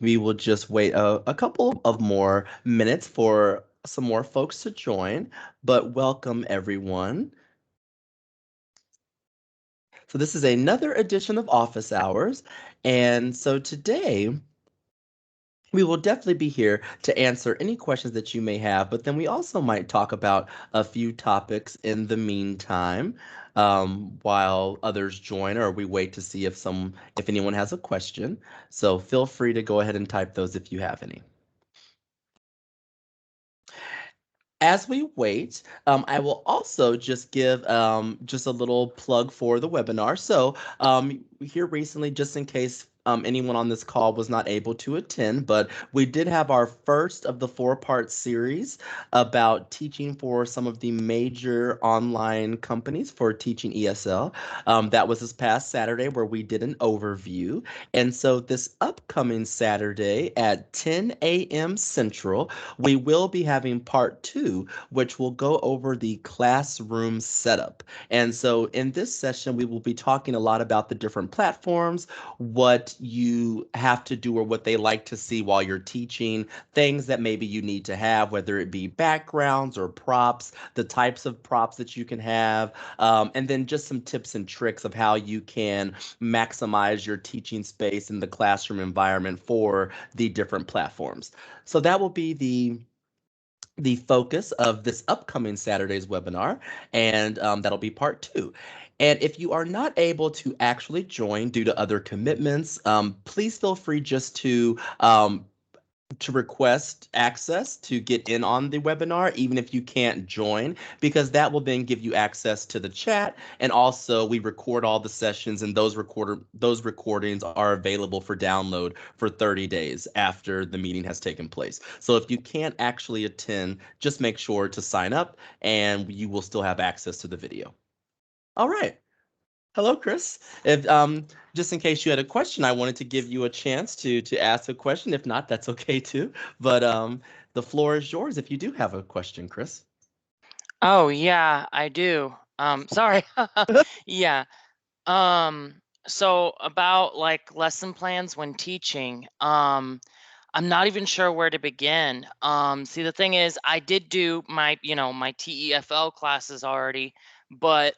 We will just wait a couple of more minutes for some more folks to join, but welcome everyone. So this is another edition of Office Hours, and so today we will definitely be here to answer any questions that you may have, but then we also might talk about a few topics in the meantime, while others join or we wait to see if anyone has a question. So feel free to go ahead and type those if you have any. As we wait, I will also just give just a little plug for the webinar. So here recently, just in case anyone on this call was not able to attend, but we did have our first of the four-part series about teaching for some of the major online companies for teaching ESL. That was this past Saturday where we did an overview. And so this upcoming Saturday at 10 a.m. Central, we will be having part two, which will go over the classroom setup. And so in this session, we will be talking a lot about the different platforms, what you have to do or what they like to see while you're teaching, things that maybe you need to have, whether it be backgrounds or props, the types of props that you can have, and then just some tips and tricks of how you can maximize your teaching space in the classroom environment for the different platforms. So that will be the focus of this upcoming Saturday's webinar, and that'll be part two. And if you are not able to actually join due to other commitments, please feel free just to request access to get in on the webinar, even if you can't join, because that will then give you access to the chat. And also we record all the sessions, and those recordings are available for download for 30 days after the meeting has taken place. So if you can't actually attend, just make sure to sign up and you will still have access to the video. All right. Hello, Chris. If just in case you had a question, I wanted to give you a chance to ask a question. If not, that's okay too. But the floor is yours if you do have a question, Chris. Oh, yeah, I do. Sorry. Yeah. Um, so about like lesson plans when teaching, I'm not even sure where to begin. See, the thing is, I did do my TEFL classes already, but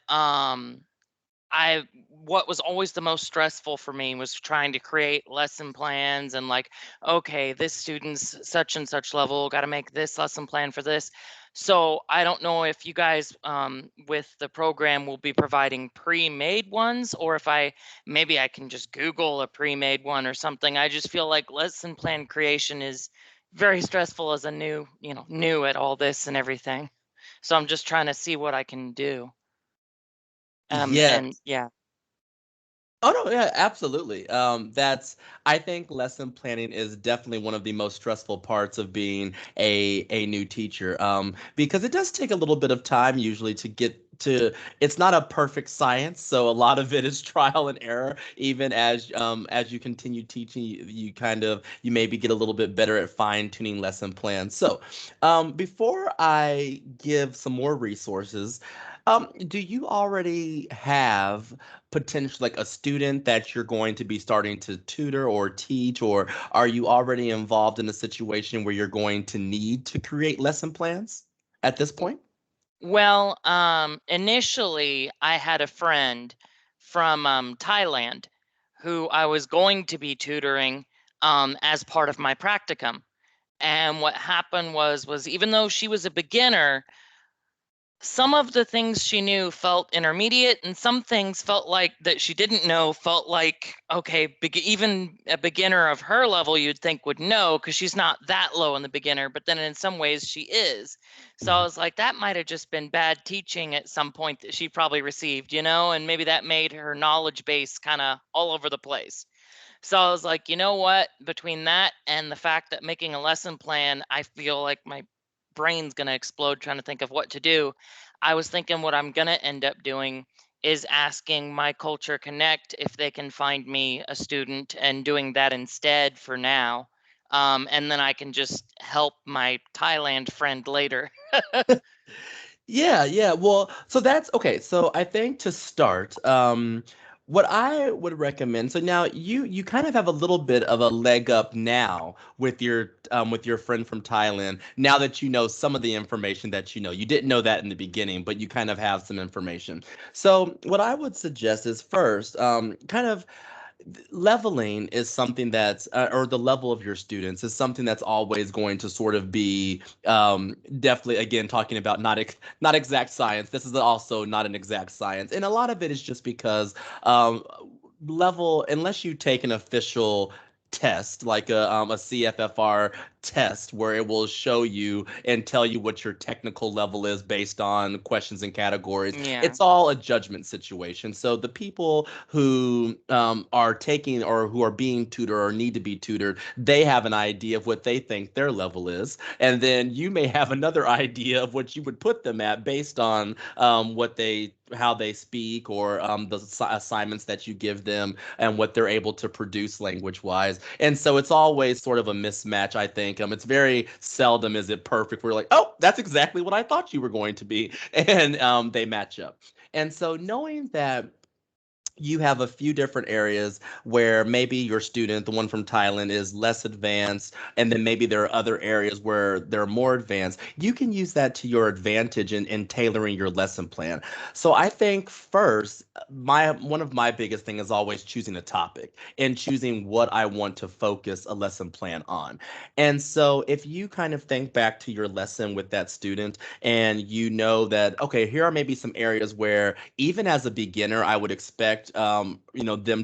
what was always the most stressful for me was trying to create lesson plans and like, okay, this student's such and such level, got to make this lesson plan for this. So I don't know if you guys with the program will be providing pre-made ones, or if maybe I can just Google a pre-made one or something. I just feel like lesson plan creation is very stressful as a new at all this and everything. So I'm just trying to see what I can do. Yeah. And yeah. Oh no, yeah, absolutely. I think lesson planning is definitely one of the most stressful parts of being a new teacher. Because it does take a little bit of time usually to get to. It's not a perfect science, so a lot of it is trial and error. Even as you continue teaching, you maybe get a little bit better at fine tuning lesson plans. So, before I give some more resources, do you already have potentially like a student that you're going to be starting to tutor or teach, or are you already involved in a situation where you're going to need to create lesson plans at this point? Well, initially I had a friend from Thailand who I was going to be tutoring as part of my practicum. And what happened was even though she was a beginner, some of the things she knew felt intermediate, and some things felt like that she didn't know felt like, okay, even a beginner of her level you'd think would know because she's not that low in the beginner, but then in some ways she is. So I Mhm. was like, that might have just been bad teaching at some point that she probably received, and maybe that made her knowledge base kind of all over the place. So I was like, you know what? Between that and the fact that making a lesson plan, I feel like my brain's going to explode trying to think of what to do. I was thinking what I'm going to end up doing is asking my Culture Connect if they can find me a student and doing that instead for now. And then I can just help my Thailand friend later. Yeah, yeah. Well, so that's okay. So I think to start, What I would recommend, so now you kind of have a little bit of a leg up now with your friend from Thailand. Now that you know some of the information that you know, you didn't know that in the beginning, but you kind of have some information. So what I would suggest is first, kind of leveling is something that's or the level of your students is something that's always going to sort of be definitely, again, talking about not exact science. This is also not an exact science, and a lot of it is just because um, level, unless you take an official test like a CFFR test where it will show you and tell you what your technical level is based on questions and categories. Yeah. It's all a judgment situation. So the people who are taking or who are being tutored or need to be tutored, they have an idea of what they think their level is, and then you may have another idea of what you would put them at based on what they how they speak or the assignments that you give them and what they're able to produce language wise. And so it's always sort of a mismatch, I think. It's very seldom is it perfect. We're like, oh, that's exactly what I thought you were going to be. And they match up. And so knowing that you have a few different areas where maybe your student, the one from Thailand, is less advanced, and then maybe there are other areas where they're more advanced. You can use that to your advantage in tailoring your lesson plan. So I think first, my one of my biggest thing is always choosing a topic and choosing what I want to focus a lesson plan on. And so if you kind of think back to your lesson with that student and you know that, okay, here are maybe some areas where even as a beginner, I would expect them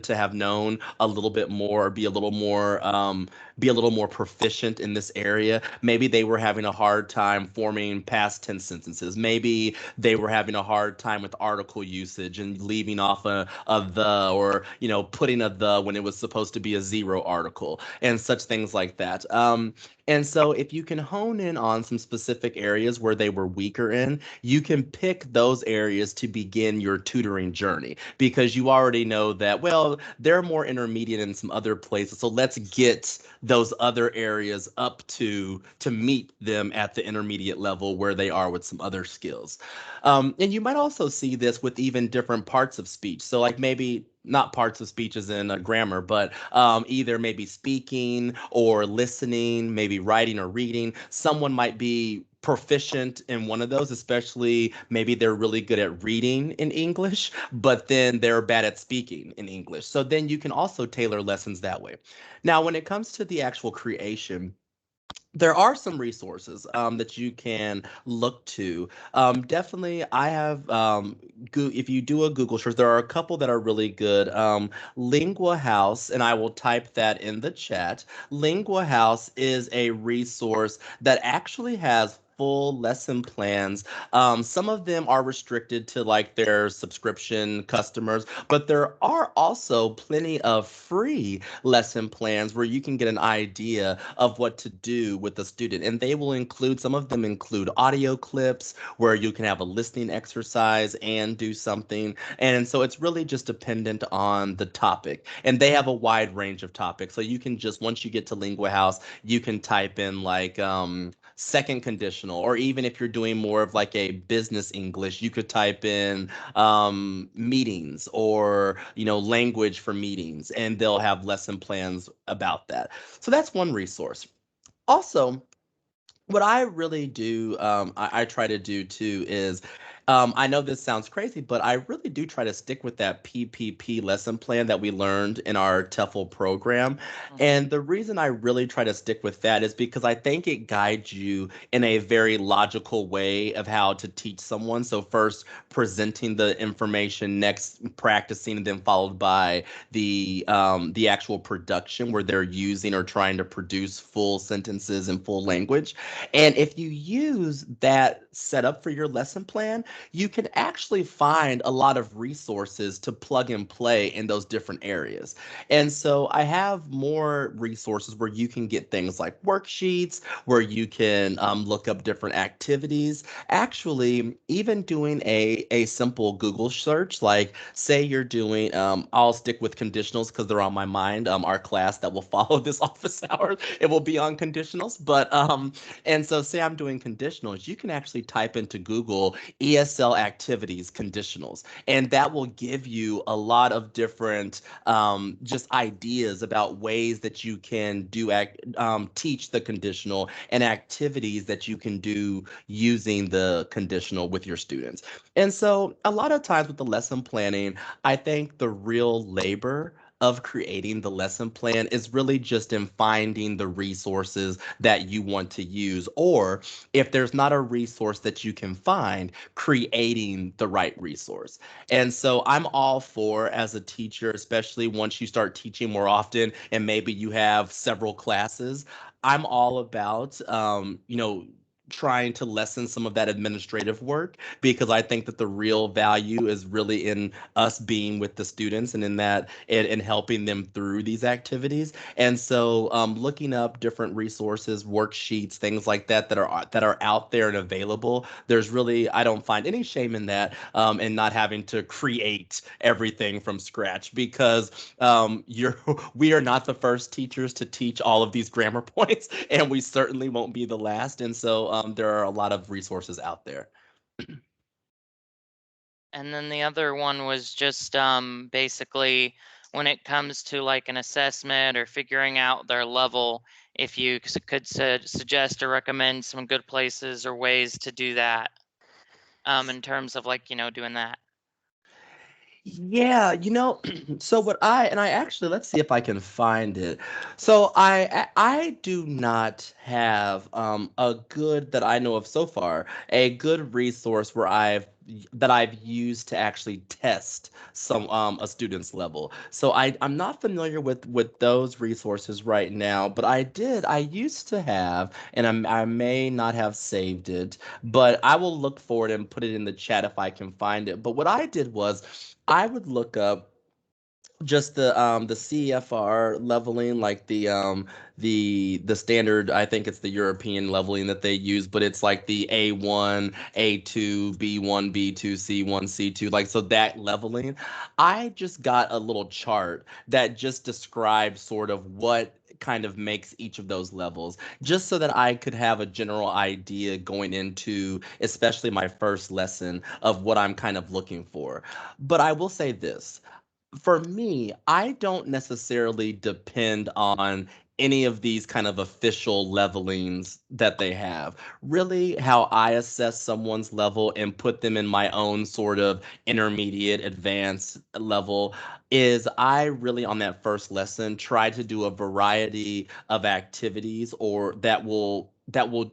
to have known a little bit more, be a little more proficient in this area. Maybe they were having a hard time forming past tense sentences. Maybe they were having a hard time with article usage and leaving off a the or putting a the when it was supposed to be a zero article and such things like that. And so if you can hone in on some specific areas where they were weaker in, you can pick those areas to begin your tutoring journey because you already know that, well, they're more intermediate in some other places. So let's get those other areas up to meet them at the intermediate level where they are with some other skills. And you might also see this with even different parts of speech. So like maybe not parts of speech as in grammar, but either maybe speaking or listening, maybe writing or reading. Someone might be proficient in one of those, especially maybe they're really good at reading in English, but then they're bad at speaking in English. So then you can also tailor lessons that way. Now, when it comes to the actual creation, there are some resources that you can look to. Definitely, I have, if you do a Google search, there are a couple that are really good. Lingua House, and I will type that in the chat. Lingua House is a resource that actually has full lesson plans. Some of them are restricted to like their subscription customers, but there are also plenty of free lesson plans where you can get an idea of what to do with the student. And they will include, some of them include audio clips where you can have a listening exercise and do something. And so it's really just dependent on the topic. And they have a wide range of topics. So you can just, once you get to Lingua House, you can type in like, second conditional, or even if you're doing more of like a business English, you could type in meetings or language for meetings, and they'll have lesson plans about that. So that's one resource. Also, what I really do, I try to do too, is I know this sounds crazy, but I really do try to stick with that PPP lesson plan that we learned in our TEFL program. Mhm. And the reason I really try to stick with that is because I think it guides you in a very logical way of how to teach someone. So first presenting the information, next practicing, and then followed by the actual production where they're using or trying to produce full sentences and full language. And if you use that setup for your lesson plan, you can actually find a lot of resources to plug and play in those different areas. And so I have more resources where you can get things like worksheets, where you can look up different activities. Actually, even doing a simple Google search, like say you're doing, I'll stick with conditionals because they're on my mind. Our class that will follow this office hours, it will be on conditionals. But and so say I'm doing conditionals, you can actually type into Google ESL activities conditionals, and that will give you a lot of different just ideas about ways that you can teach the conditional and activities that you can do using the conditional with your students. And so, a lot of times with the lesson planning, I think the real labor of creating the lesson plan is really just in finding the resources that you want to use, or if there's not a resource that you can find, creating the right resource. And so I'm all for, as a teacher, especially once you start teaching more often and maybe you have several classes, I'm all about trying to lessen some of that administrative work, because I think that the real value is really in us being with the students and in that and helping them through these activities. And so, looking up different resources, worksheets, things like that are out there and available. There's really, I don't find any shame in that, and not having to create everything from scratch, because you're we are not the first teachers to teach all of these grammar points, and we certainly won't be the last. And so, there are a lot of resources out there. And then the other one was just basically when it comes to like an assessment or figuring out their level, if you could suggest or recommend some good places or ways to do that in terms of like, doing that. Yeah, so what I actually, let's see if I can find it. So I do not have a good, that I know of so far, a good resource that I've used to actually test some a student's level. So I'm not familiar with those resources right now, but I used to have, and I may not have saved it, but I will look for it and put it in the chat if I can find it. But what I did was I would look up just the CFR leveling, like the standard. I think it's the European leveling that they use, but it's like the A1, A2, B1, B2, C1, C2, like, so that leveling. I just got a little chart that just describes sort of what kind of makes each of those levels, just so that I could have a general idea going into especially my first lesson of what I'm kind of looking for. But I will say this, for me, I don't necessarily depend on any of these kind of official levelings that they have. Really, how I assess someone's level and put them in my own sort of intermediate, advanced level is I really, on that first lesson, try to do a variety of activities or that will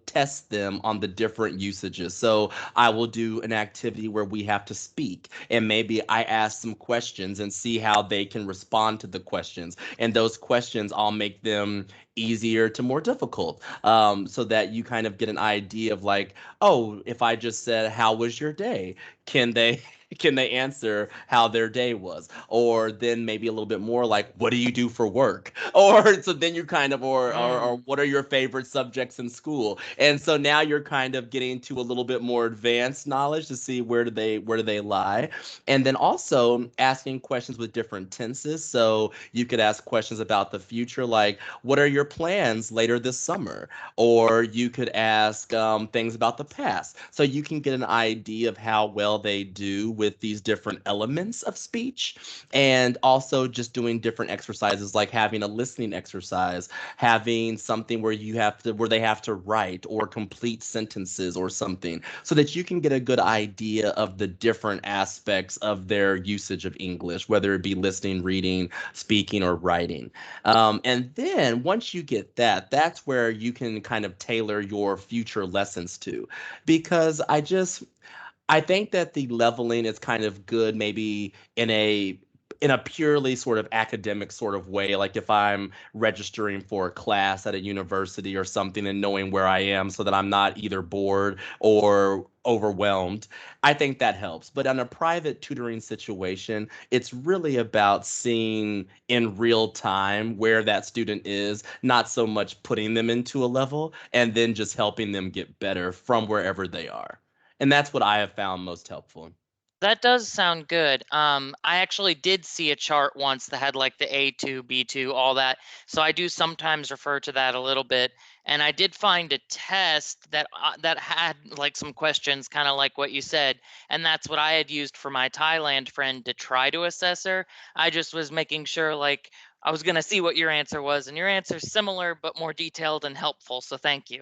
test them on the different usages. So I will do an activity where we have to speak, and maybe I ask some questions and see how they can respond to the questions. And those questions, I'll make them easier to more difficult, so that you kind of get an idea of like, oh, if I just said, "How was your day?" Can they can they answer how their day was? Or then maybe a little bit more like, what do you do for work? Or so then you kind of, or Mm. what are your favorite subjects in school? And so now you're kind of getting to a little bit more advanced knowledge to see where do they lie. And then also asking questions with different tenses. So you could ask questions about the future, like, what are your plans later this summer? Or you could ask things about the past. So you can get an idea of how well they do with these different elements of speech. And also just doing different exercises, like having a listening exercise, having something where they have to write or complete sentences or something, so that you can get a good idea of the different aspects of their usage of English, whether it be listening, reading, speaking, or writing. And then once you get that, that's where you can kind of tailor your future lessons to. Because I think that the leveling is kind of good, maybe in a purely sort of academic sort of way, like if I'm registering for a class at a university or something and knowing where I am so that I'm not either bored or overwhelmed. I think that helps. But in a private tutoring situation, it's really about seeing in real time where that student is, not so much putting them into a level and then just helping them get better from wherever they are. And that's what I have found most helpful. That does sound good. I actually did see a chart once that had like the A2, B2, all that. So I do sometimes refer to that a little bit. And I did find a test that had like some questions, kind of like what you said. And that's what I had used for my Thailand friend to try to assess her. I just was making sure like I was going to see what your answer was, and your answer's similar but more detailed and helpful. So thank you.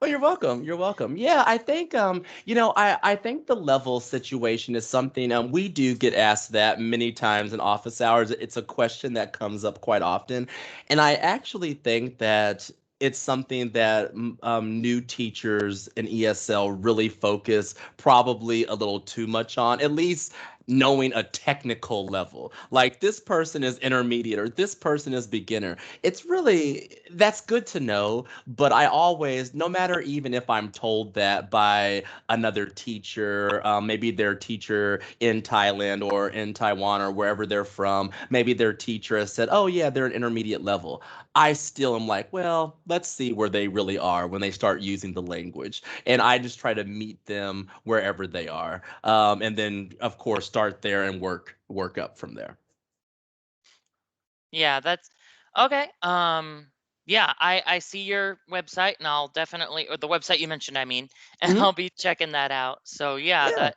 Well, you're welcome. You're welcome. Yeah, I think I think the level situation is something we do get asked that many times in office hours. It's a question that comes up quite often, and I actually think that it's something that new teachers in ESL really focus probably a little too much on, at least knowing a technical level. Like this person is intermediate or this person is beginner. It's really that's good to know, but I always, no matter even if I'm told that by another teacher, maybe their teacher in Thailand or in Taiwan or wherever they're from, maybe their teacher has said, oh yeah, they're an intermediate level. I still am like, well, let's see where they really are when they start using the language. And I just try to meet them wherever they are. And then of course start there and work up from there. Yeah, that's okay. Yeah, I see your website, and I'll definitely, or the website you mentioned, I mean, and Mhm. I'll be checking that out. So yeah, Yeah. that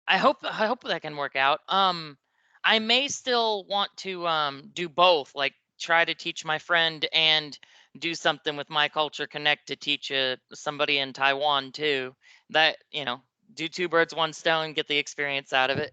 I hope that can work out. I may still want to do both, like try to teach my friend and do something with my culture connect to teach somebody in Taiwan too. That, do two birds, one stone, get the experience out of it.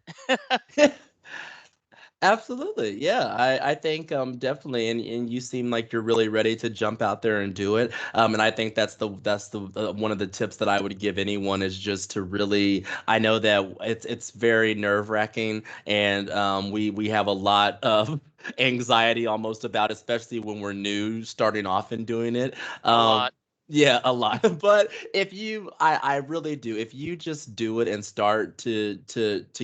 Absolutely. Yeah. I think definitely and you seem like you're really ready to jump out there and do it. And I think that's the one of the tips that I would give anyone is just to really I know that it's very nerve-wracking and we have a lot of anxiety almost about especially when we're new starting off and doing it. A Um lot. yeah, a lot. But if I really do. If you just do it and start to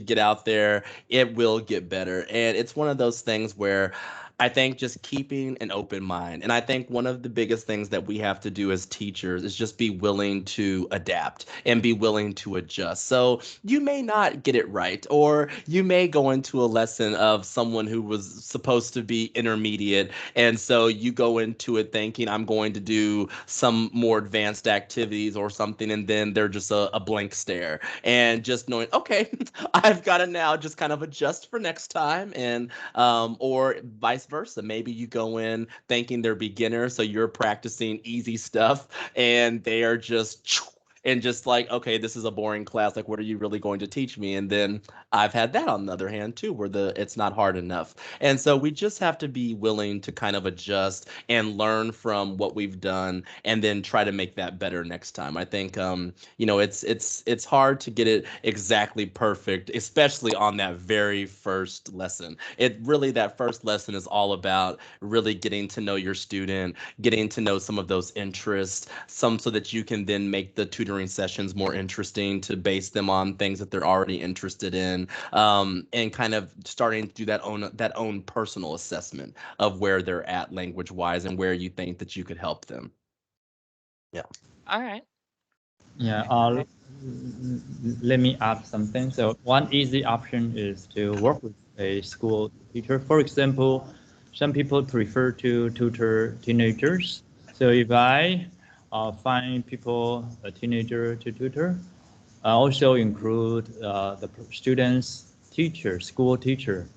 get out there it will get better. And it's one of those things where I think just keeping an open mind. And I think one of the biggest things that we have to do as teachers is just be willing to adapt and be willing to adjust. So you may not get it right, or you may go into a lesson of someone who was supposed to be intermediate. And so you go into it thinking, I'm going to do some more advanced activities or something. And then they're just a blank stare. And just knowing, okay, I've got to now just kind of adjust for next time, and or vice versa. Maybe you go in thinking they're beginners, so you're practicing easy stuff, and they are just and just like, okay, this is a boring class. Like, what are you really going to teach me? And then I've had that on the other hand too, where the it's not hard enough. And so we just have to be willing to kind of adjust and learn from what we've done, and then try to make that better next time. I think it's hard to get it exactly perfect, especially on that very first lesson. It really that first lesson is all about really getting to know your student, getting to know some of those interests, some so that you can then make the tutoring sessions more interesting to base them on things that they're already interested in, and kind of starting to do that own personal assessment of where they're at language wise and where you think that you could help them. Yeah. All right. Yeah, let me add something. So one easy option is to work with a school teacher. For example, some people prefer to tutor teenagers. So if I find people, a teenager to tutor, I also include the student's teacher, school teacher.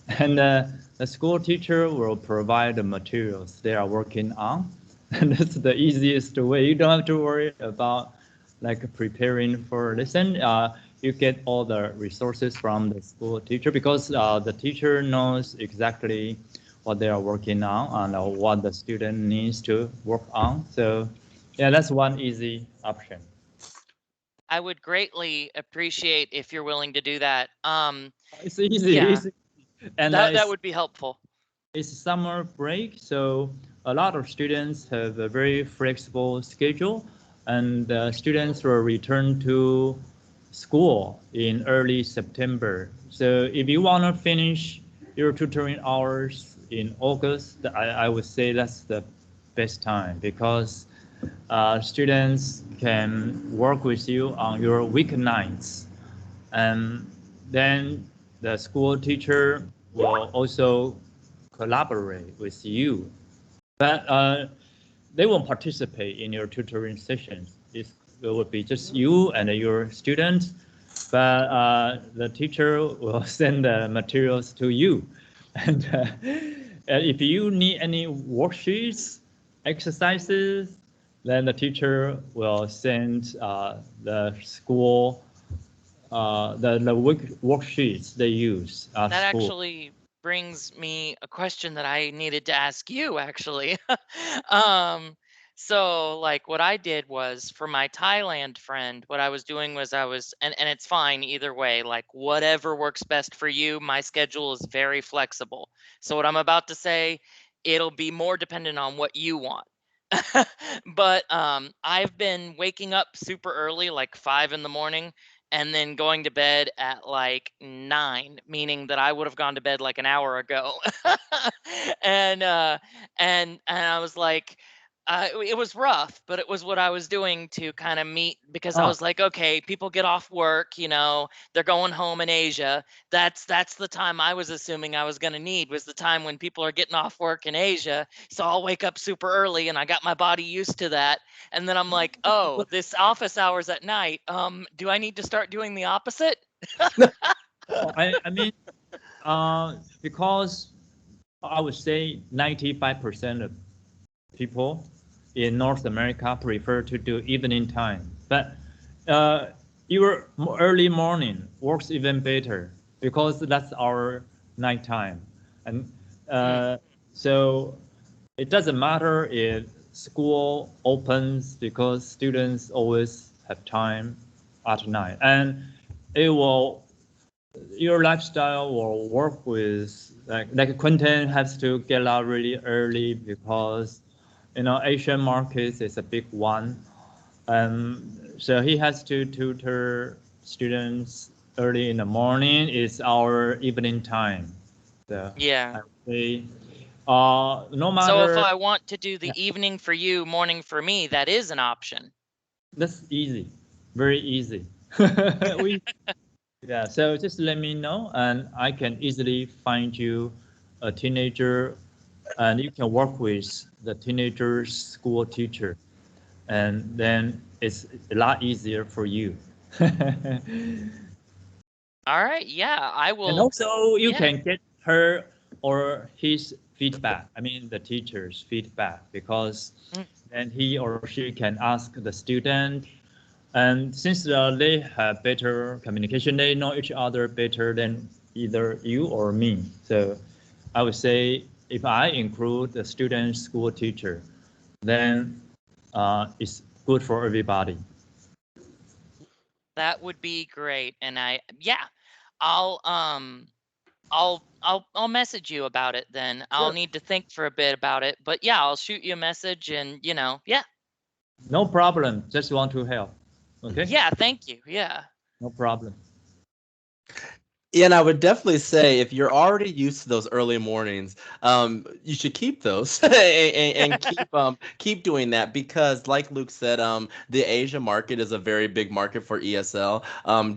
And the school teacher will provide the materials they are working on. And that's the easiest way. You don't have to worry about like preparing for lesson. You get all the resources from the school teacher because the teacher knows exactly what they are working on and what the student needs to work on. So yeah, that's one easy option. I would greatly appreciate if you're willing to do that. It's easy, Yeah, easy. And that would be helpful. it's summer break, so a lot of students have a very flexible schedule, and students will return to school in early September. So if you want to finish your tutoring hours in August, I would say that's the best time because students can work with you on your weeknights. And then the school teacher will also collaborate with you, but they won't participate in your tutoring sessions. It will be just you and your students, but the teacher will send the materials to you. And if you need any worksheets, exercises, then the teacher will send the school the worksheets they use at That school. actually brings me a question that I needed to ask you, actually. um, so like what I did was for my Thailand friend, what I was doing was and it's fine either way, like whatever works best for you, my schedule is very flexible. So what I'm about to say, it'll be more dependent on what you want. But I've been waking up super early, like 5 in the morning, and then going to bed at like 9, meaning that I would have gone to bed like an hour ago. and I was like, it was rough, but it was what I was doing to kind of meet, because I Ah, was like, okay, people get off work, they're going home in Asia. That's the time I was assuming I was going to need, was the time when people are getting off work in Asia. So I'll wake up super early, and I got my body used to that. And then I'm like, oh, this office hours at night. Do I need to start doing the opposite? oh, I mean, because I would say 95% of people in North America prefer to do evening time. But your early morning works even better because that's our nighttime. And Mm, uh, so it doesn't matter if school opens because students always have time at night. And it will your lifestyle will work with like Quentin has to get out really early because Asian markets is a big one. So he has to tutor students early in the morning. It's our evening time. So yeah. I would say no So if matter. I want to do Yeah, the evening for you, morning for me, that is an option. that's easy, very easy. we Yeah, so just let me know, and I can easily find you a teenager, and you can work with the teenager's school teacher, and then it's a lot easier for you. All right. Yeah, I And will. also, you Yeah. can get her or his feedback. I mean, the teacher's feedback, because Mm, then he or she can ask the student. And since they have better communication, they know each other better than either you or me. So I would say if I include the student school teacher, then it's good for everybody. that would be great. And yeah, I'll I'll message you about it then. I'll Sure. need to think for a bit about it. But yeah, I'll shoot you a message, and yeah. No problem. Just want to help. Okay? Yeah, thank you. Yeah. No problem. Yeah, and I would definitely say if you're already used to those early mornings, you should keep those and keep doing that because, like Luke said, the Asia market is a very big market for ESL.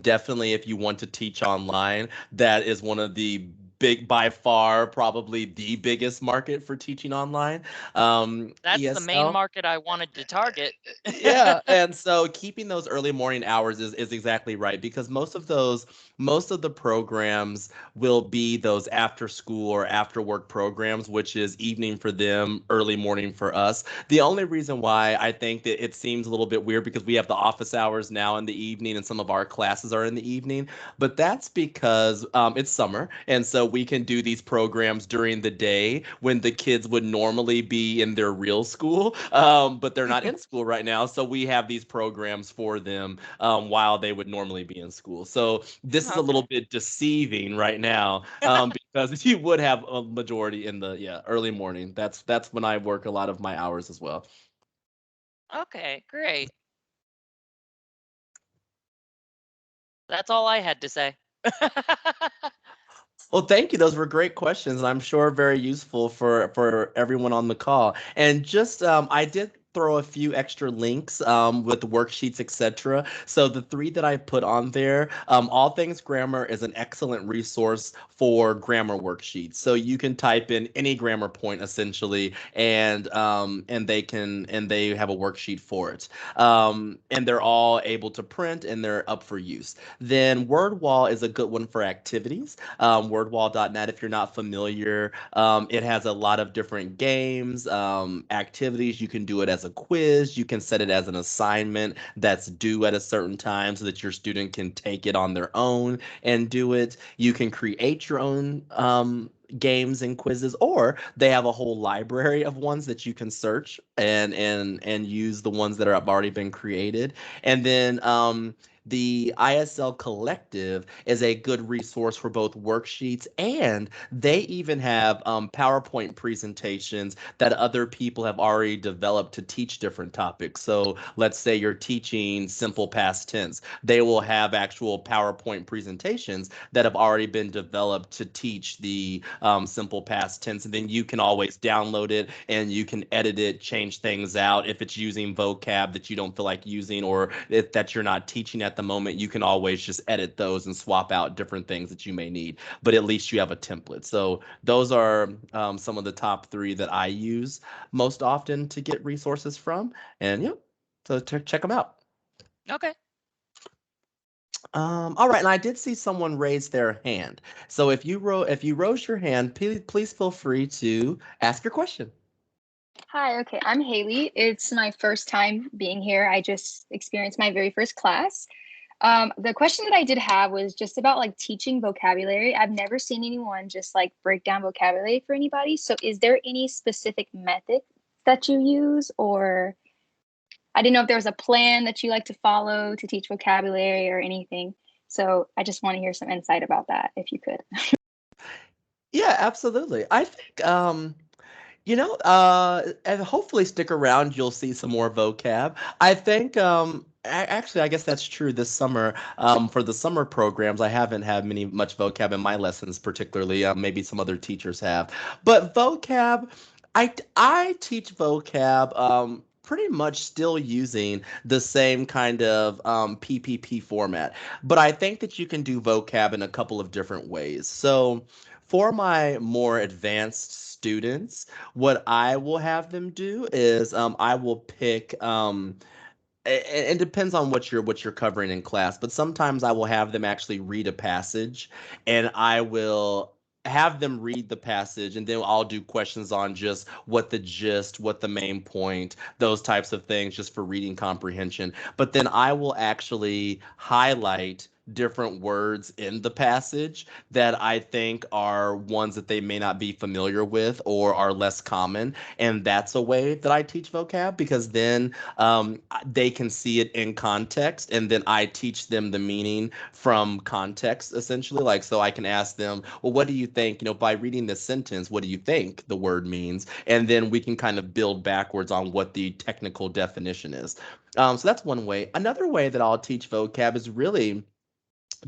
Definitely, if you want to teach online, that is one of the big, by far, probably the biggest market for teaching online. That's the main ESL. market I wanted to target. Yeah, and so keeping those early morning hours is exactly right because most of the programs will be those after school or after work programs, which is evening for them, early morning for us. The only reason why I think that it seems a little bit weird because we have the office hours now in the evening and some of our classes are in the evening, but that's because it's summer and so we can do these programs during the day when the kids would normally be in their real school, but they're not in school right now. So we have these programs for them while they would normally be in school. So this is a Okay. little bit deceiving right now because you would have a majority in the early morning. That's when I work a lot of my hours as well. Okay, great. That's all I had to say. Well, thank you. Those were great questions, and I'm sure very useful for everyone on the call. And just I did throw a few extra links with worksheets, etc. So the three that I put on there, All Things Grammar is an excellent resource for grammar worksheets. So you can type in any grammar point essentially, and they have a worksheet for it. And they're all able to print and they're up for use. Then WordWall is a good one for activities. WordWall.net, if you're not familiar, it has a lot of different games, activities. You can do it as a quiz. You can set it as an assignment that's due at a certain time so that your student can take it on their own and do it. You can create your own games and quizzes, or they have a whole library of ones that you can search and use the ones that have already been created. And then the ISL Collective is a good resource for both worksheets, and they even have PowerPoint presentations that other people have already developed to teach different topics. So let's say you're teaching simple past tense, they will have actual PowerPoint presentations that have already been developed to teach the simple past tense. And then you can always download it and you can edit it, change things out. If it's using vocab that you don't feel like using or if that you're not teaching at the moment, you can always just edit those and swap out different things that you may need. But at least you have a template. So those are some of the top three that I use most often to get resources from. And yeah, so check them out. Okay. All right, and I did see someone raise their hand. So if you rose your hand, please feel free to ask your question. Hi, okay, I'm Haley. It's my first time being here. I just experienced my very first class. The question that I did have was just about like teaching vocabulary. I've never seen anyone just like break down vocabulary for anybody. So is there any specific method that you use, or I didn't know if there was a plan that you like to follow to teach vocabulary or anything. So I just want to hear some insight about that if you could. Yeah, absolutely. I think and hopefully stick around. You'll see some more vocab. I think, actually, I guess that's true this summer. For the summer programs, I haven't had much vocab in my lessons, particularly. Maybe some other teachers have, but vocab, I teach vocab. Pretty much still using the same kind of PPP format, but I think that you can do vocab in a couple of different ways. So, for my more advanced students, what I will have them do is I will pick it depends on what you're covering in class, but sometimes I will have them actually read a passage and I will have them read the passage and then I'll do questions on just what the gist, what the main point, those types of things just for reading comprehension. But then I will actually highlight different words in the passage that I think are ones that they may not be familiar with or are less common. And that's a way that I teach vocab because then they can see it in context and then I teach them the meaning from context essentially. Like, so I can ask them, well, what do you think, by reading this sentence, what do you think the word means? And then we can kind of build backwards on what the technical definition is. So that's one way. Another way that I'll teach vocab is really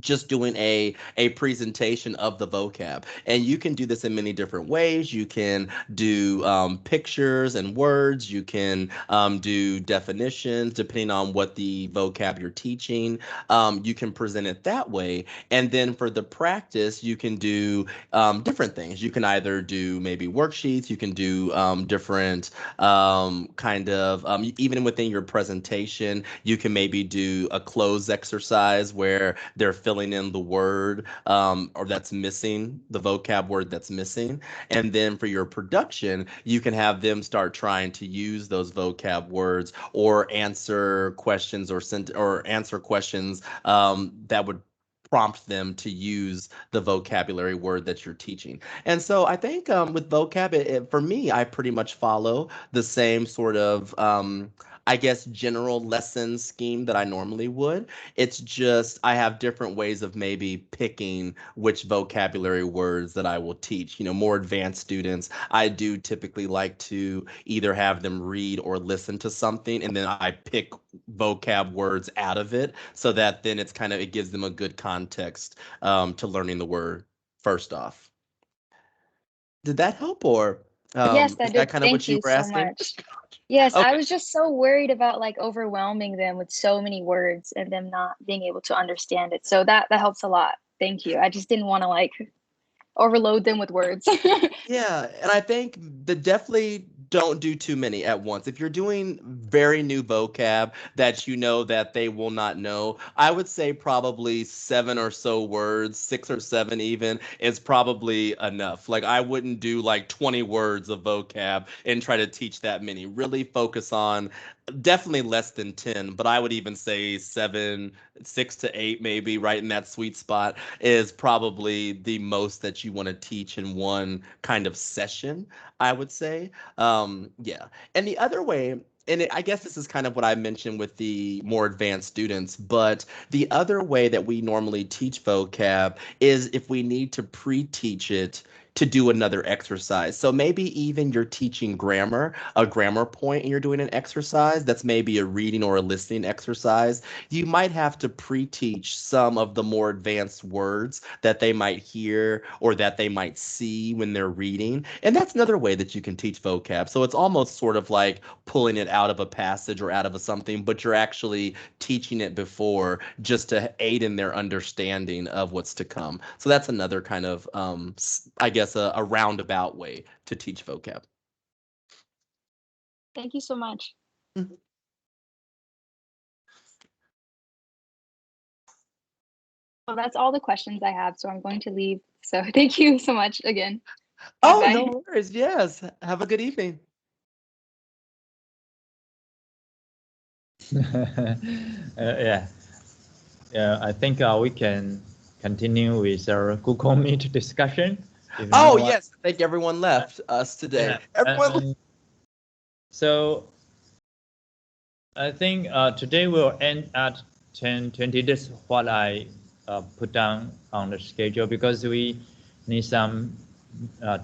just doing a presentation of the vocab, and you can do this in many different ways. You can do pictures and words. You can do definitions depending on what the vocab you're teaching. You can present it that way, and then for the practice you can do different things. You can either do maybe worksheets. You can do different kind of even within your presentation you can maybe do a cloze exercise where they're filling in the word or that's missing, the vocab word that's missing. And then for your production, you can have them start trying to use those vocab words or answer questions or answer questions that would prompt them to use the vocabulary word that you're teaching. And so I think with vocab, for me, I pretty much follow the same sort of I guess general lesson scheme that I normally would. It's just I have different ways of maybe picking which vocabulary words that I will teach. More advanced students, I do typically like to either have them read or listen to something, and then I pick vocab words out of it so that then it gives them a good context to learning the word first off. Did that help or? Yes, Is that that did. kind of Thank what you you were so asking? much. Yes, I Okay. was just so worried about like overwhelming them with so many words and them not being able to understand it. So that helps a lot. Thank you. I just didn't want to like overload them with words. Yeah, and I think the definitely don't do too many at once. If you're doing very new vocab that you know that they will not know, I would say probably seven or so words, six or seven even, is probably enough. Like I wouldn't do like 20 words of vocab and try to teach that many. Really focus on definitely less than 10, but I would even say seven, 6 to 8, maybe right in that sweet spot is probably the most that you want to teach in one kind of session, I would say. Yeah. And the other way, I guess this is kind of what I mentioned with the more advanced students, but the other way that we normally teach vocab is if we need to pre-teach it to do another exercise. So maybe even you're teaching grammar, a grammar point, and you're doing an exercise that's maybe a reading or a listening exercise. You might have to pre-teach some of the more advanced words that they might hear or that they might see when they're reading. And that's another way that you can teach vocab. So it's almost sort of like pulling it out of a passage or out of a something, but you're actually teaching it before just to aid in their understanding of what's to come. So that's another kind of, I guess, a roundabout way to teach vocab. Thank you so much. Mhm. Well, that's all the questions I have, so I'm going to leave. So thank you so much again. Oh, no Bye-bye. worries. Yes. Have a good evening. Yeah, yeah. I think we can continue with our Google Meet discussion. If no Oh, one, yes. I think everyone left us today. yeah. Everyone. So I think today we'll end at 10:20. That's what I put down on the schedule because we need some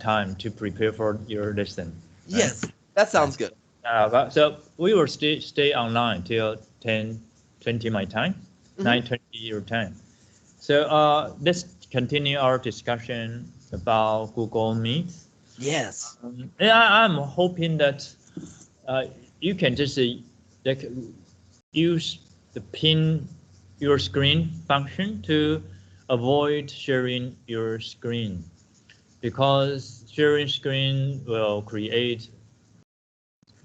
time to prepare for your lesson. Right? Yes, that Yeah. sounds good. But so we will stay online till 10:20 my time, Mhm. 9:20 your time. So let's continue our discussion about Google Meet. Yes. Yeah, I'm hoping that uh, you can just like use the pin your screen function to avoid sharing your screen because sharing screen will create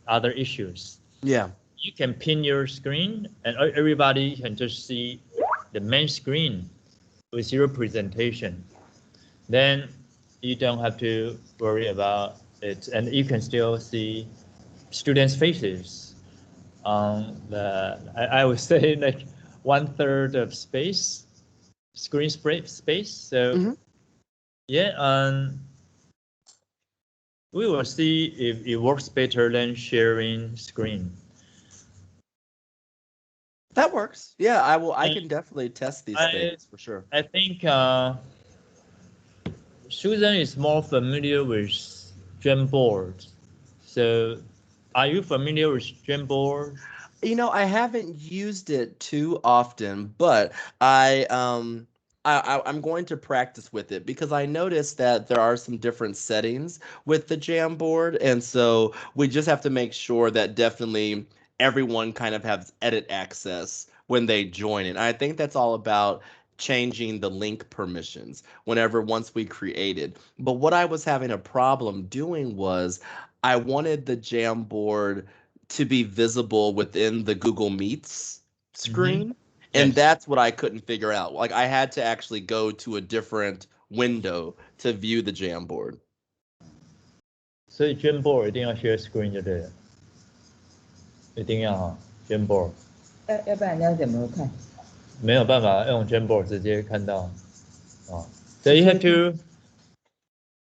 other issues. Yeah. You can pin your screen and everybody can just see the main screen with your presentation. Then you don't have to worry about it and you can still see students' faces on the, I would say like 1/3 of screen space. So Mhm. yeah, we will see if it works better than sharing screen. That works. Yeah, I will. I And can definitely test these I things for sure. I think Susan is more familiar with Jamboard. So are you familiar with Jamboard? I haven't used it too often, but I'm going to practice with it because I noticed that there are some different settings with the Jamboard, and so we just have to make sure that definitely everyone kind of has edit access when they join it. I think that's all about changing the link permissions whenever once we created. But what I was having a problem doing was I wanted the Jamboard to be visible within the Google Meets Mm-hmm. screen. And Yes. that's what I couldn't figure out. Like I had to actually go to a different window to view the Jamboard. 所以 Jamboard 一定要 share screen 就对了，一定要哈 Jamboard 要不然你要怎么看？没有办法用 Jamboard 直接看到哦。So 直 you 接 have 看？to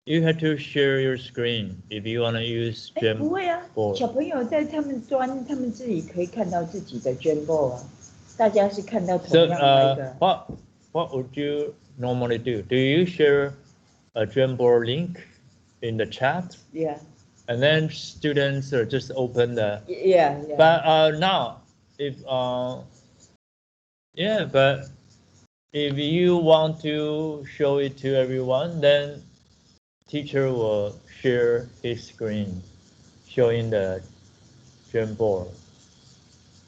you have to share your screen if you want to use 不会啊，小 Jamboard. 朋友在他们自己可以看到自己的 Jambo 啊，大家是看到同 So 样的一个。what would you normally do? Do you share a Jamboard link in the chat? Yeah, And then students are just open the. yeah, yeah. But now, if yeah, but if you want to show it to everyone, then teacher will share his screen showing the Jamboard.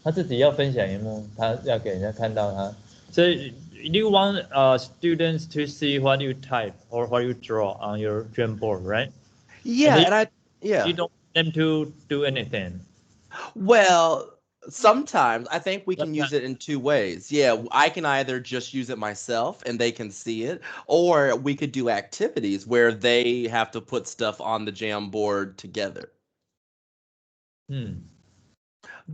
他自己要分享荧幕，他要给人家看到他。So you want students to see what you type or what you draw on your Jamboard, right? Yeah, and you don't want them to do anything. Well, sometimes I think we can use it in two ways. Yeah, I can either just use it myself and they can see it, or we could do activities where they have to put stuff on the Jamboard together.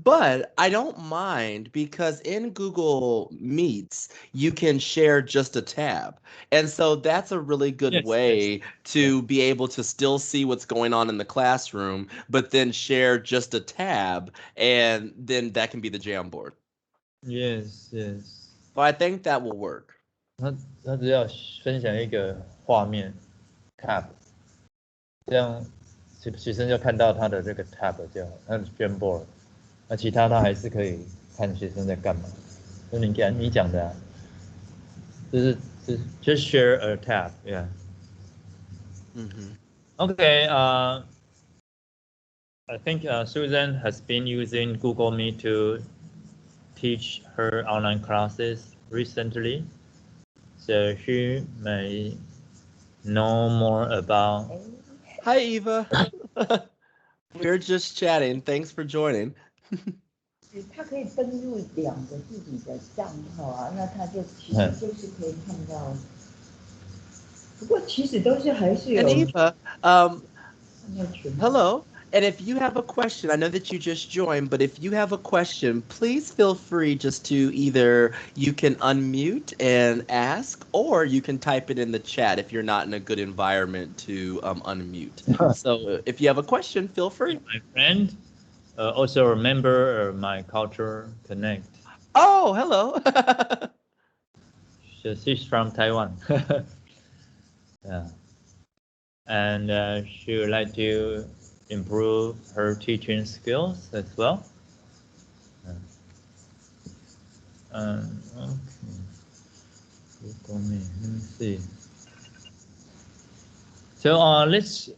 But I don't mind because in Google Meets, you can share just a tab. And so that's a really good way to be able to still see what's going on in the classroom, but then share just a tab, and then that can be the Jamboard. Yes, yes. So I think that will work. 他只要分享一个画面 tab， 这样学生就看到他的这个 tab 就好，他的 Jamboard。那其他他还是可以看学生在干嘛。就你讲的、啊，就是 just share a tab, yeah. Okay. I think Susan has been using Google Meet to teach her online classes recently, so she may know more about. Hi, Eva. We're just chatting. Thanks for joining. 他可以登录2个自己的账号啊，那他就其实就是可以看到。不过其实都是还是有。And Eva, hello. And if you have a question, I know that you just joined, but if you have a question, please feel free just to either you can unmute and ask, or you can type it in the chat if you're not in a good environment to unmute. So if you have a question, feel free. My friend, also a member of my Culture Connect. Oh, hello. She's from Taiwan. Yeah. And she would like to improve her teaching skills as well. Okay. Let me see. So let's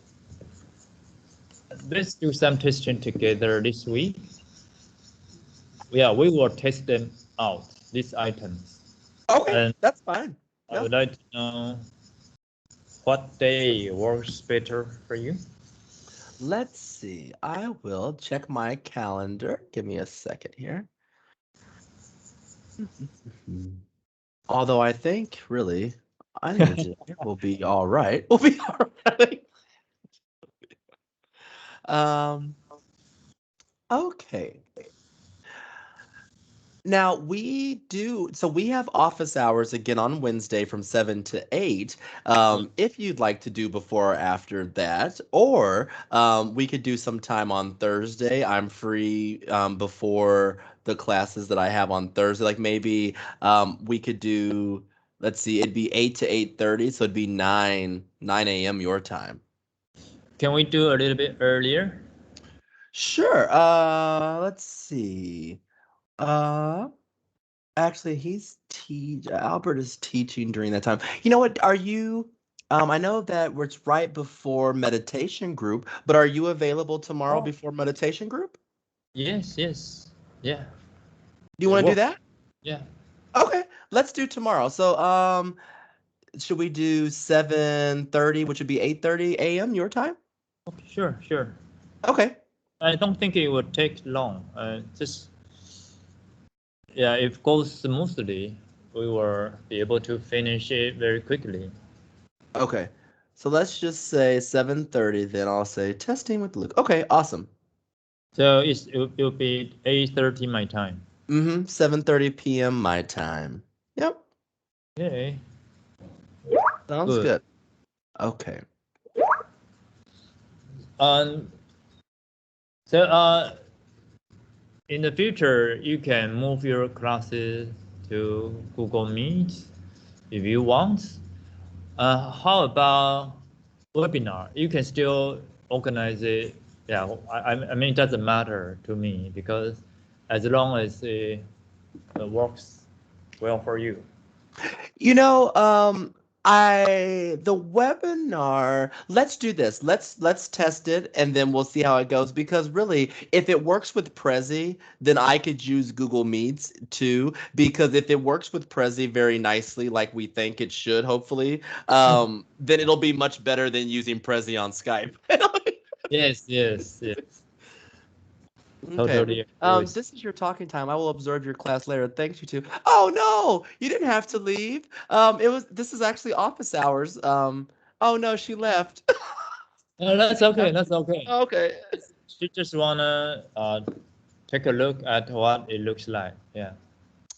do some testing together this week. Yeah, we will test them out, these items. Okay, and that's fine. I would like to know what day works better for you. Let's see. I will check my calendar. Give me a second here. Although I think really, I think we'll be all right. We'll be all right. Okay. Now we have office hours again on Wednesday from 7 to 8. If you'd like to do before or after that, or we could do some time on Thursday. I'm free before the classes that I have on Thursday. Like maybe we could do, let's see, it'd be 8 to 8:30, so it'd be 9 a.m. your time. Can we do a little bit earlier? Sure. Let's see. Actually, Albert is teaching during that time. You know what? Are you? I know that it's right before meditation group, but are you available tomorrow before meditation group? Yes. Yeah. Do you want to do that? Yeah. Okay, let's do tomorrow. So, should we do 7:30, which would be 8:30 a.m. your time? Okay, sure. Okay. I don't think it would take long. If it goes smoothly, we will be able to finish it very quickly. Okay, so let's just say 7:30. Then I'll say testing with Luke. Okay, awesome. So it'll be 8:30 my time. 7:30 p.m. my time. Yep. Okay. Sounds good. Okay. So in the future, you can move your classes to Google Meet if you want. How about webinar? You can still organize it. Yeah, I mean, it doesn't matter to me because as long as it works well for you. You know, the webinar, let's do this. Let's test it and then we'll see how it goes because really if it works with Prezi, then I could use Google Meets too because if it works with Prezi very nicely like we think it should hopefully, then it'll be much better than using Prezi on Skype. Yes, yes, yes. Okay. Totally agree with. This is your talking time. I will observe your class later. Thanks, you two. Oh no, you didn't have to leave. This is actually office hours. Oh no, she left. No, that's okay. That's okay. Okay. She just wanna take a look at what it looks like. Yeah.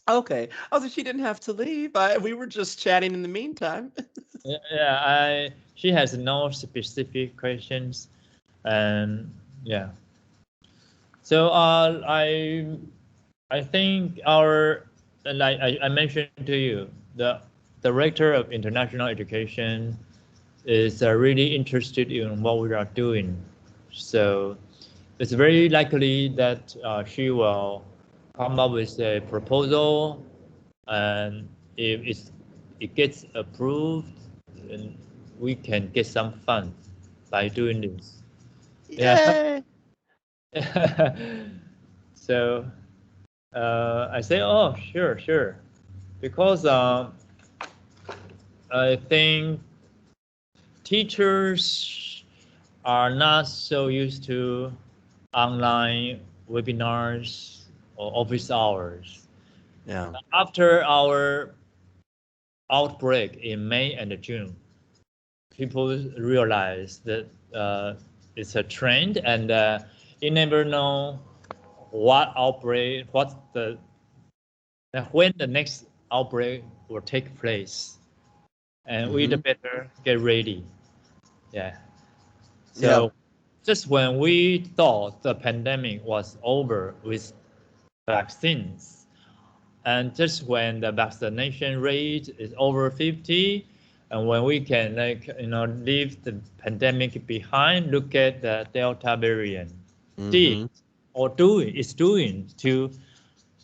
Okay. Oh, so she didn't have to leave. We were just chatting in the meantime. Yeah. She has no specific questions, and yeah. So I think like I mentioned to you, the director of international education is really interested in what we are doing. So it's very likely that she will come up with a proposal, and if it gets approved, then we can get some funds by doing this. Yeah. Yay. So I say, oh, sure, because I think teachers are not so used to online webinars or office hours. Yeah. After our outbreak in May and June, people realize that it's a trend, and you never know when the next outbreak will take place, and we'd better get ready. Yeah. Yeah. So just when we thought the pandemic was over with vaccines, and just when the vaccination rate is over 50, and when we can leave the pandemic behind, look at the Delta variant did or is doing to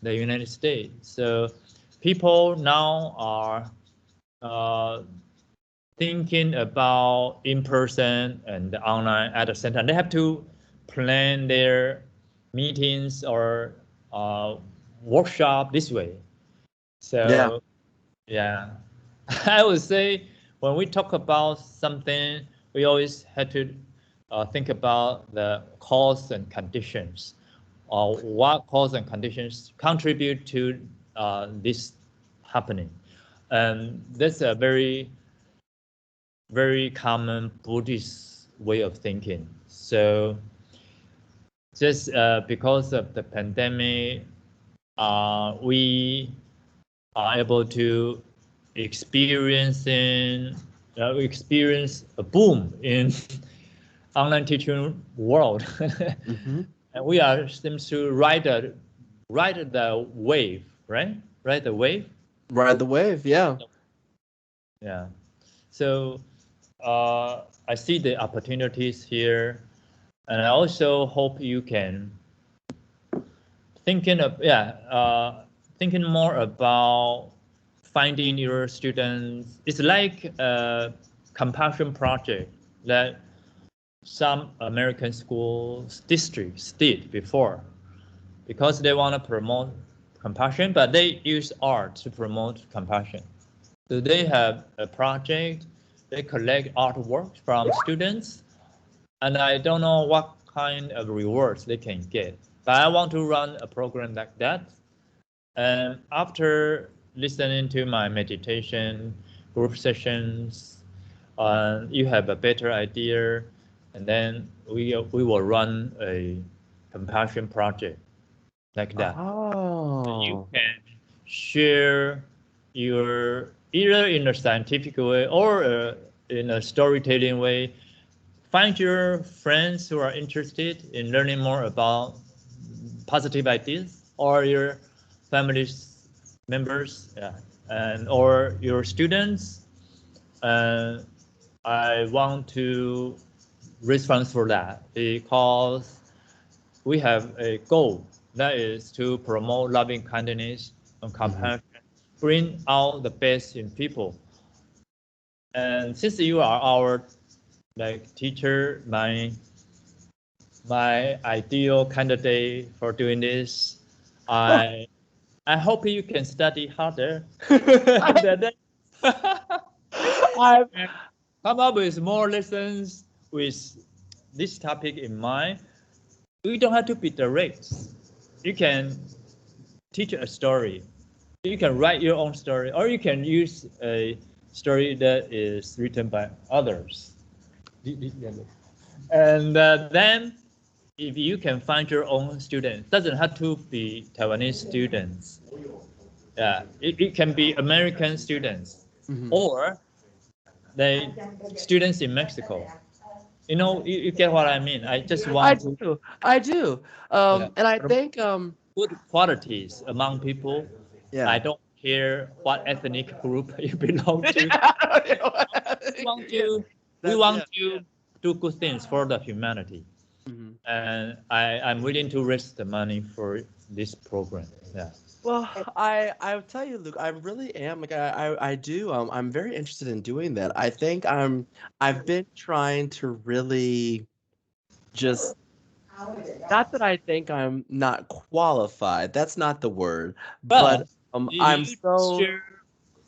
the United States. So people now are thinking about in-person and online at the same time. They have to plan their meetings or workshop this way. Yeah. So yeah, I would say when we talk about something, we always had to think about the cause and conditions, or what cause and conditions contribute to this happening. And that's a very, very common Buddhist way of thinking. So just because of the pandemic, we are able to experience a boom in online teaching world, and we are seems to ride the wave, right? Ride the wave. Ride the wave. Yeah. Yeah. So I see the opportunities here, and I also hope you can thinking more about finding your students. It's like a compassion project that some American schools districts did before, because they want to promote compassion, but they use art to promote compassion. So they have a project, they collect artworks from students, and I don't know what kind of rewards they can get. But I want to run a program like that. And after listening to my meditation group sessions, you have a better idea, and then we will run a compassion project like that. You Oh. can share your either in a scientific way or in a storytelling way. Find your friends who are interested in learning more about positive ideas, or your family members, yeah, and or your students. I want to raise funds for that because we have a goal that is to promote loving kindness and compassion, bring out the best in people. And since you are our like teacher, my ideal candidate for doing this, I hope you can study harder and then I've come up with more lessons with this topic in mind. You don't have to be direct. You can teach a story. You can write your own story, or you can use a story that is written by others. And then, if you can find your own students, doesn't have to be Taiwanese students. Yeah, it can be American students Mhm. or the students in Mexico. You get what I mean. I just I want to do. I do. yeah, And I think good qualities among people. yeah. I don't care what ethnic group you belong to. We want Yeah, to we that's want yeah. to do good things for the humanity, Mhm. and I'm willing to risk the money for this program. Yeah. Well, I'll tell you, Luke, I really am like I do I'm very interested in doing that. I think I've been trying to really just not that I think I'm not qualified. That's not the word, but But I'm if you so share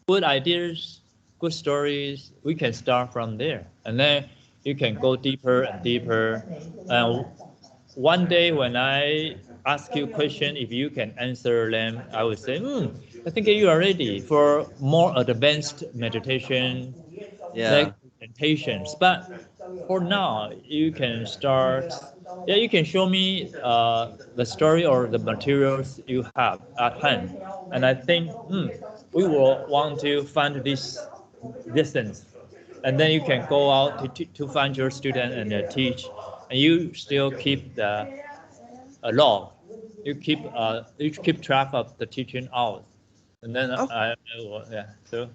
good ideas, good stories, we can start from there, and then you can go deeper and deeper. And one day when I ask you a question, if you can answer them, I would say, I think you are ready for more advanced meditation, yeah. like presentations. But for now, you can start. Yeah, you can show me the story or the materials you have at hand, and I think we will want to find this distance, and then you can go out to find your student and teach, and you still keep the log. You keep track of the teaching hours, and then Oh, I will yeah. So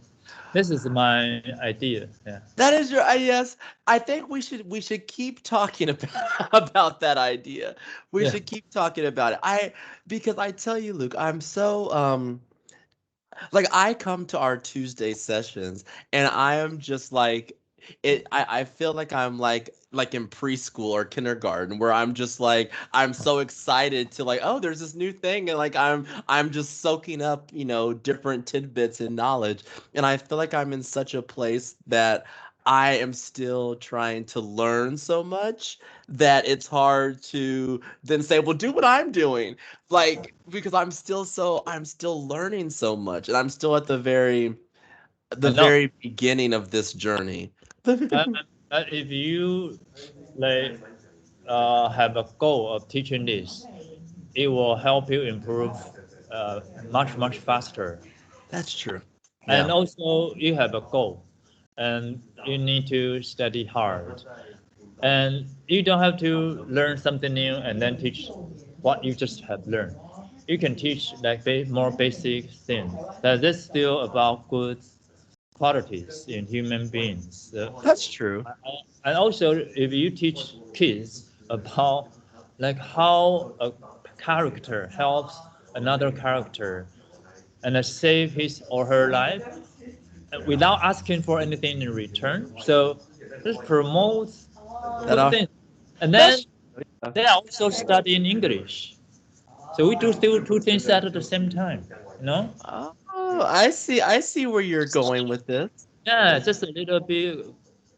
this is my idea. Yeah. that is your yes. I think we should keep talking about about that idea. We Yeah. should keep talking about it. Because I tell you, Luke, I'm so like I come to our Tuesday sessions and I am just like I feel like I'm like in preschool or kindergarten where I'm just like I'm so excited to like, oh, there's this new thing, and like I'm just soaking up, different tidbits and knowledge. And I feel like I'm in such a place that I am still trying to learn so much that it's hard to then say, well, do what I'm doing, like, because I'm still learning so much, and I'm still at the And now, very beginning of this journey. uh, if you like have a goal of teaching this, it will help you improve much faster. That's true. And Yeah. also, you have a goal, and you need to study hard. And you don't have to learn something new and then teach what you just have learned. You can teach like more basic things. That's still about good qualities in human beings. That's true. And also, if you teach kids about like how a character helps another character and save his or her life without asking for anything in return, so this promotes That good are things. And then that's true. they are also studying English. So we do still two things at the same time, you know? Oh, I see where you're going with this. Yeah, just a little bit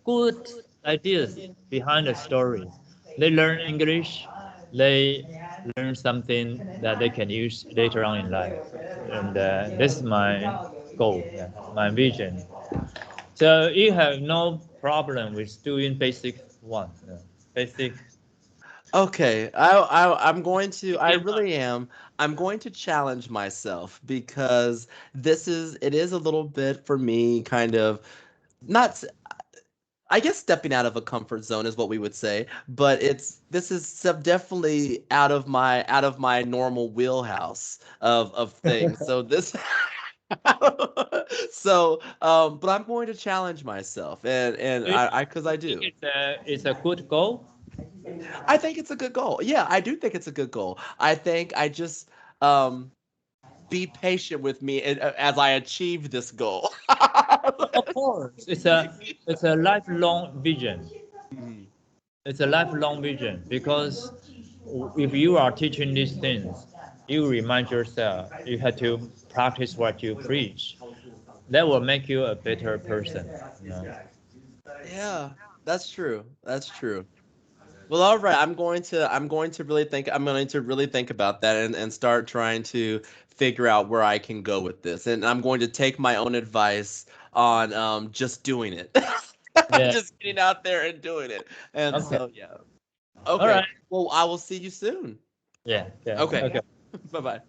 good ideas behind the story. They learn English, they learn something that they can use later on in life. And this is my goal, yeah, my vision. So you have no problem with doing basic one, yeah, basic. Okay, I'm going to. I really am. I'm going to challenge myself because it is a little bit for me, kind of not. I guess stepping out of a comfort zone is what we would say, but this is definitely out of my normal wheelhouse of things. So this but I'm going to challenge myself, and Do you I because I think do. it's a good goal? I think it's a good goal. Yeah, I do think it's a good goal. I think I just um be patient with me as I achieve this goal. Of course, it's a lifelong vision. Mhm. It's a lifelong vision because if you are teaching these things, you remind yourself you have to practice what you preach. That will make you a better person. You know? Yeah, that's true. That's true. Well, all right. I'm going to really think about that and start trying to figure out where I can go with this. And I'm going to take my own advice on just doing it. Yeah. Just getting out there and doing it. And Okay. so yeah. All Okay. right. Well, I will see you soon. Yeah. Yeah. Okay. Okay. Bye-bye.